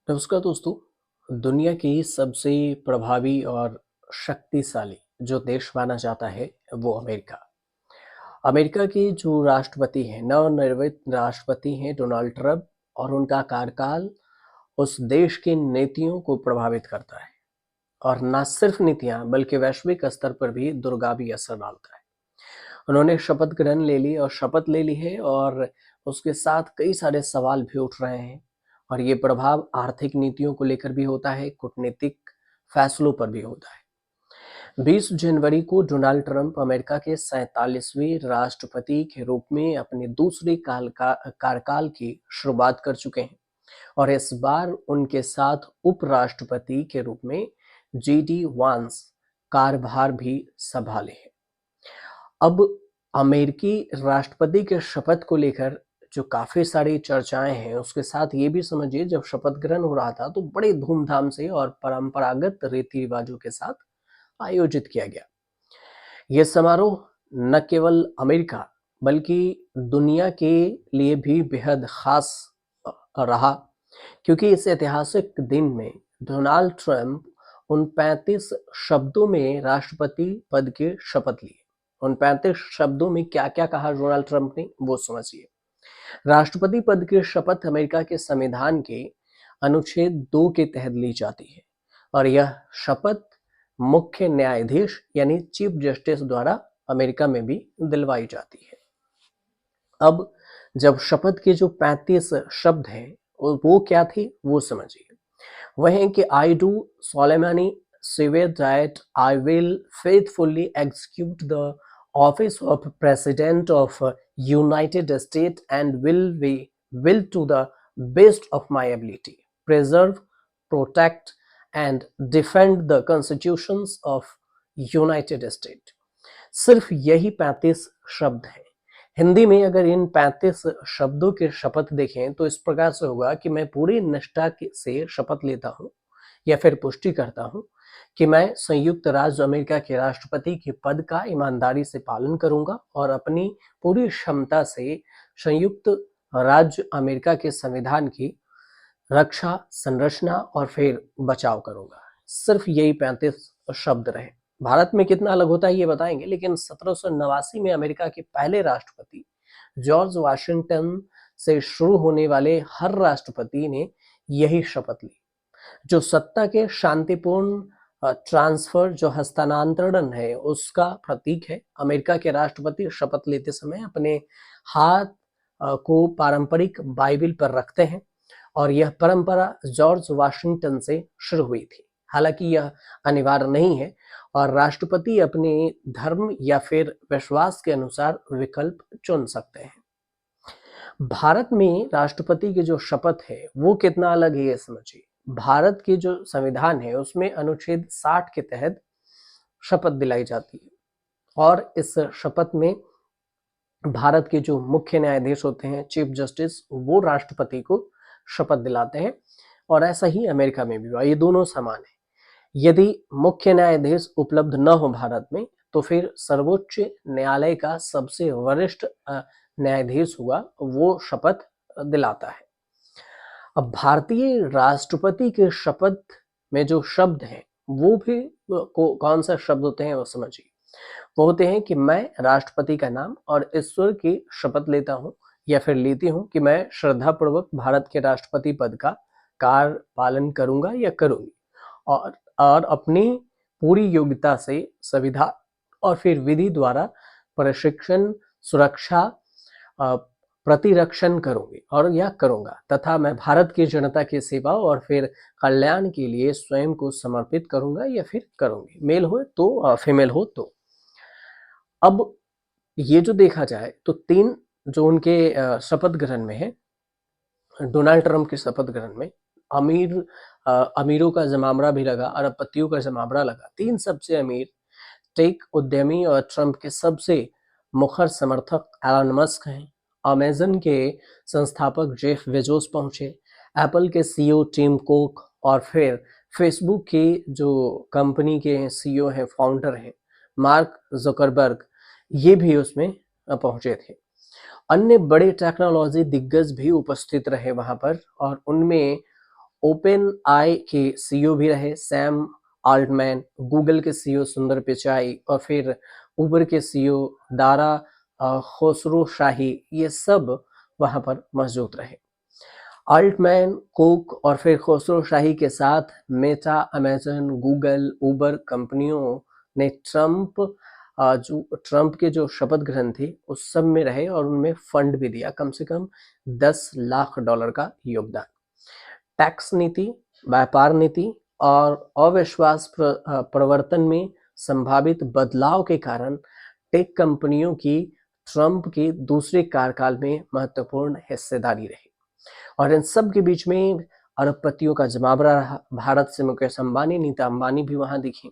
नमस्कार दोस्तों। दुनिया की सबसे प्रभावी और शक्तिशाली जो देश माना जाता है वो अमेरिका। अमेरिका के जो राष्ट्रपति हैं, नवनिर्वाचित राष्ट्रपति हैं डोनाल्ड ट्रंप, और उनका कार्यकाल उस देश की नीतियों को प्रभावित करता है। और न सिर्फ नीतियां बल्कि वैश्विक स्तर पर भी दूरगामी असर डालता है। उन्होंने शपथ ग्रहण ले ली और शपथ ले ली है, और उसके साथ कई सारे सवाल भी उठ रहे हैं। और ये प्रभाव आर्थिक नीतियों को लेकर भी होता है, कूटनीतिक फैसलों पर भी होता है। 20 जनवरी को डोनाल्ड ट्रंप अमेरिका के 47वें राष्ट्रपति के रूप में अपने दूसरे कार्यकाल की शुरुआत कर चुके हैं। और इस बार उनके साथ उपराष्ट्रपति के रूप में जेडी वांस कार्यभार भी संभाले हैं। अब अमेरिकी राष्ट्रपति के शपथ को लेकर जो काफी सारी चर्चाएं हैं, उसके साथ ये भी समझिए, जब शपथ ग्रहण हो रहा था तो बड़े धूमधाम से और परंपरागत रीति रिवाजों के साथ आयोजित किया गया। यह समारोह न केवल अमेरिका बल्कि दुनिया के लिए भी बेहद खास रहा, क्योंकि इस ऐतिहासिक दिन में डोनाल्ड ट्रंप उन 35 शब्दों में राष्ट्रपति पद की शपथ ली। उन 35 शब्दों में क्या क्या कहा डोनाल्ड ट्रंप ने, वो समझिए। राष्ट्रपति पद की शपथ अमेरिका के संविधान के अनुच्छेद 2 के तहत ली जाती है, और यह शपथ मुख्य न्यायाधीश यानी चीफ जस्टिस द्वारा अमेरिका में भी दिलवाई जाती है। अब जब शपथ के जो 35 शब्द हैं वो क्या थे, वो समझिए। वह है कि I do solemnly swear that I will faithfully execute the office of President of United States and will to the best of my ability preserve, protect and defend the constitutions of United States। सिर्फ यही 35 शब्द हैं। हिंदी में अगर इन 35 शब्दों के शपथ देखें तो इस प्रकार से होगा कि मैं पूरी निष्ठा से शपथ लेता हूं या फिर पुष्टि करता हूं कि मैं संयुक्त राज्य अमेरिका के राष्ट्रपति के पद का ईमानदारी से पालन करूंगा और अपनी पूरी क्षमता से संयुक्त राज्य अमेरिका के संविधान की रक्षा, संरचना और फिर बचाव करूंगा। सिर्फ यही 35 शब्द रहे। भारत में कितना अलग होता है ये बताएंगे, लेकिन 1789 में अमेरिका के पहले राष्ट्रपति जॉर्ज वाशिंगटन से शुरू होने वाले हर राष्ट्रपति ने यही शपथ ली, जो सत्ता के शांतिपूर्ण ट्रांसफर, जो हस्तांतरण है, उसका प्रतीक है। अमेरिका के राष्ट्रपति शपथ लेते समय अपने हाथ को पारंपरिक बाइबल पर रखते हैं, और यह परंपरा जॉर्ज वाशिंगटन से शुरू हुई थी। हालांकि यह अनिवार्य नहीं है, और राष्ट्रपति अपने धर्म या फिर विश्वास के अनुसार विकल्प चुन सकते हैं। भारत में राष्ट्रपति की जो शपथ है वो कितना अलग है ये समझिए। भारत के जो संविधान है उसमें अनुच्छेद 60 के तहत शपथ दिलाई जाती है, और इस शपथ में भारत के जो मुख्य न्यायाधीश होते हैं, चीफ जस्टिस, वो राष्ट्रपति को शपथ दिलाते हैं। और ऐसा ही अमेरिका में भी हुआ, ये दोनों समान है। यदि मुख्य न्यायाधीश उपलब्ध न हो भारत में, तो फिर सर्वोच्च न्यायालय का सबसे वरिष्ठ न्यायाधीश हुआ, वो शपथ दिलाता है। अब भारतीय राष्ट्रपति के शपथ में जो शब्द हैं वो भी कौन सा शब्द होते हैं वो समझिए। वो होते हैं कि मैं राष्ट्रपति का नाम और ईश्वर की शपथ लेता हूं या फिर लेती हूं कि मैं श्रद्धापूर्वक भारत के राष्ट्रपति पद का कार्य पालन करूंगा या करूंगी, और अपनी पूरी योग्यता से संविधान और फिर विधि द्वारा प्रशिक्षण, सुरक्षा, प्रतिरक्षण करूंगी और यह करूंगा, तथा मैं भारत की जनता की सेवा और फिर कल्याण के लिए स्वयं को समर्पित करूंगा या फिर करूंगी, मेल हो तो फीमेल हो तो। अब ये जो देखा जाए तो 3 जो उनके शपथ ग्रहण में है, डोनाल्ड ट्रंप के शपथ ग्रहण में अमीरों का जमावड़ा भी लगा, अरबपतियों का जमावड़ा लगा। 3 सबसे अमीर टेक उद्यमी और ट्रंप के सबसे मुखर समर्थक एलन मस्क हैं। अमेजन के संस्थापक जेफ बेजोस पहुंचे, एप्पल के सीईओ टिम कुक, और फिर फेसबुक के जो कंपनी के सीईओ हैं, फाउंडर हैं, मार्क जुकरबर्ग, ये भी उसमें पहुंचे थे। अन्य बड़े टेक्नोलॉजी दिग्गज भी उपस्थित रहे वहां पर, और उनमें ओपन आई के सीईओ भी रहे सैम आल्टमैन, गूगल के सीईओ सुंदर पिचाई और फिर उबर के सीईओ दारा खुसरो शाही, ये सब वहाँ पर मौजूद रहे। अल्टमैन, कुक और फिर खुसरो शाही के साथ मेटा, अमेजन, गूगल, उबर कंपनियों ने ट्रंप के जो शपथ ग्रहण थे उस सब में रहे और उनमें फंड भी दिया, कम से कम $10 लाख का योगदान। टैक्स नीति, व्यापार नीति और अविश्वास प्रवर्तन में संभावित बदलाव के कारण टेक कंपनियों की ट्रंप के दूसरे कार्यकाल में महत्वपूर्ण हिस्सेदारी रही और इन सब के बीच में अरबपतियों का जमावड़ा रहा। भारत से मुकेश अंबानी, नीता अंबानी भी वहां दिखी।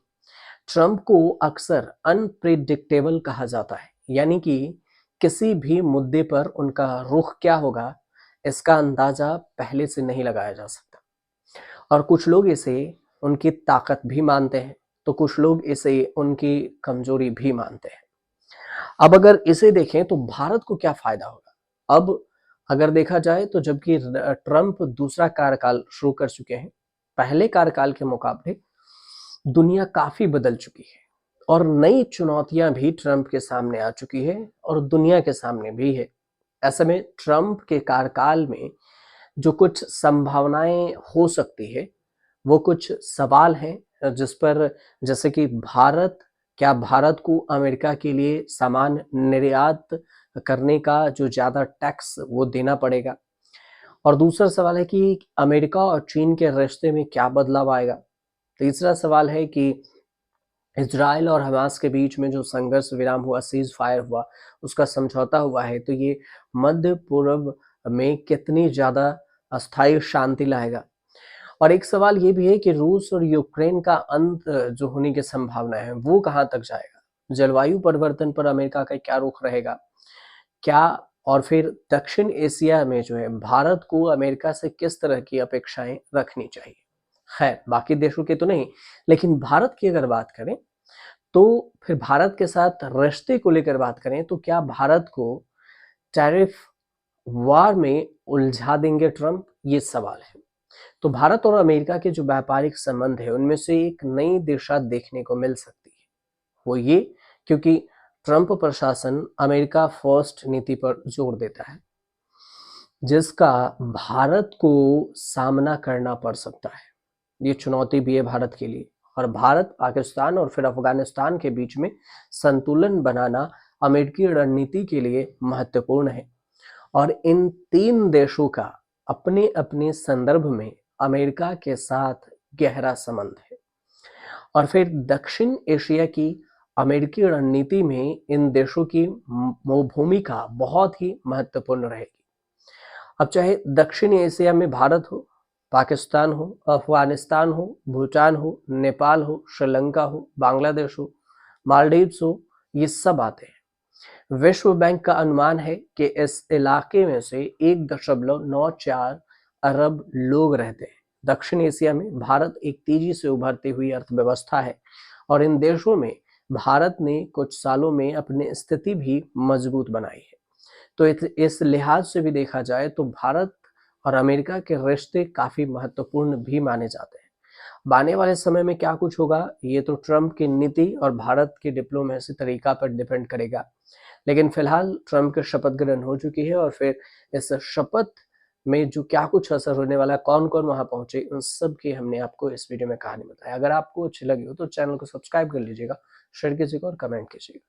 ट्रंप को अक्सर अनप्रिडिक्टेबल कहा जाता है, यानी कि किसी भी मुद्दे पर उनका रुख क्या होगा इसका अंदाजा पहले से नहीं लगाया जा सकता। और कुछ लोग इसे उनकी ताकत भी मानते हैं, तो कुछ लोग इसे उनकी कमजोरी भी मानते हैं। अब अगर इसे देखें तो भारत को क्या फायदा होगा? अब अगर देखा जाए तो जबकि ट्रंप दूसरा कार्यकाल शुरू कर चुके हैं, पहले कार्यकाल के मुकाबले दुनिया काफी बदल चुकी है और नई चुनौतियां भी ट्रंप के सामने आ चुकी है और दुनिया के सामने भी है। ऐसे में ट्रंप के कार्यकाल में जो कुछ संभावनाएं हो सकती है, वो कुछ सवाल हैं जिस पर, जैसे कि क्या भारत को अमेरिका के लिए सामान निर्यात करने का जो ज़्यादा टैक्स वो देना पड़ेगा? और दूसरा सवाल है कि अमेरिका और चीन के रिश्ते में क्या बदलाव आएगा? तीसरा सवाल है कि इजराइल और हमास के बीच में जो संघर्ष विराम हुआ, सीज फायर हुआ, उसका समझौता हुआ है, तो ये मध्य पूर्व में कितनी ज़्यादा अस्थायी शांति लाएगा? और एक सवाल ये भी है कि रूस और यूक्रेन का अंत जो होने की संभावना है वो कहाँ तक जाएगा? जलवायु परिवर्तन पर अमेरिका का क्या रुख रहेगा? क्या और फिर दक्षिण एशिया में जो है भारत को अमेरिका से किस तरह की अपेक्षाएं रखनी चाहिए? खैर, बाकी देशों के तो नहीं, लेकिन भारत की अगर बात करें तो फिर भारत के साथ रिश्ते को लेकर बात करें तो क्या भारत को टैरिफ वार में उलझा देंगे ट्रंप? ये सवाल है। तो भारत और अमेरिका के जो व्यापारिक संबंध है उनमें से एक नई दिशा देखने को मिल सकती है। वो ये, क्योंकि ट्रंप प्रशासन अमेरिका फर्स्ट नीति पर जोर देता है, जिसका भारत को सामना करना पड़ सकता है। ये चुनौती भी है भारत के लिए और भारत, पाकिस्तान और फिर अफगानिस्तान के बीच में संतुलन बनाना अमेरिकी रणनीति के लिए महत्वपूर्ण है और इन तीन देशों का अपने अपने संदर्भ में अमेरिका के साथ गहरा संबंध है। और फिर दक्षिण एशिया की अमेरिकी रणनीति में इन देशों की भूमिका बहुत ही महत्वपूर्ण रहेगी। अब चाहे दक्षिण एशिया में भारत हो, पाकिस्तान हो, अफगानिस्तान हो, भूटान हो, नेपाल हो, श्रीलंका हो, बांग्लादेश हो, मालदीव्स हो, ये सब आते हैं। विश्व बैंक का अनुमान है कि इस इलाके में से 1.94 अरब लोग रहते हैं। दक्षिण एशिया में भारत एक तेजी से उभरती हुई अर्थव्यवस्था है और इन देशों में भारत ने कुछ सालों में अपनी स्थिति भी मजबूत बनाई है। तो इस लिहाज से भी देखा जाए तो भारत और अमेरिका के रिश्ते काफी महत्वपूर्ण भी माने जाते हैं। आने वाले समय में क्या कुछ होगा ये तो ट्रंप की नीति और भारत की डिप्लोमेसी तरीका पर डिपेंड करेगा, लेकिन फिलहाल ट्रंप की शपथ ग्रहण हो चुकी है और फिर इस शपथ में जो क्या कुछ असर होने वाला है, कौन कौन वहां पहुंचे, उन सब की हमने आपको इस वीडियो में कहानी बताई। अगर आपको अच्छी लगी हो तो चैनल को सब्सक्राइब कर लीजिएगा, शेयर कीजिएगा और कमेंट कीजिएगा।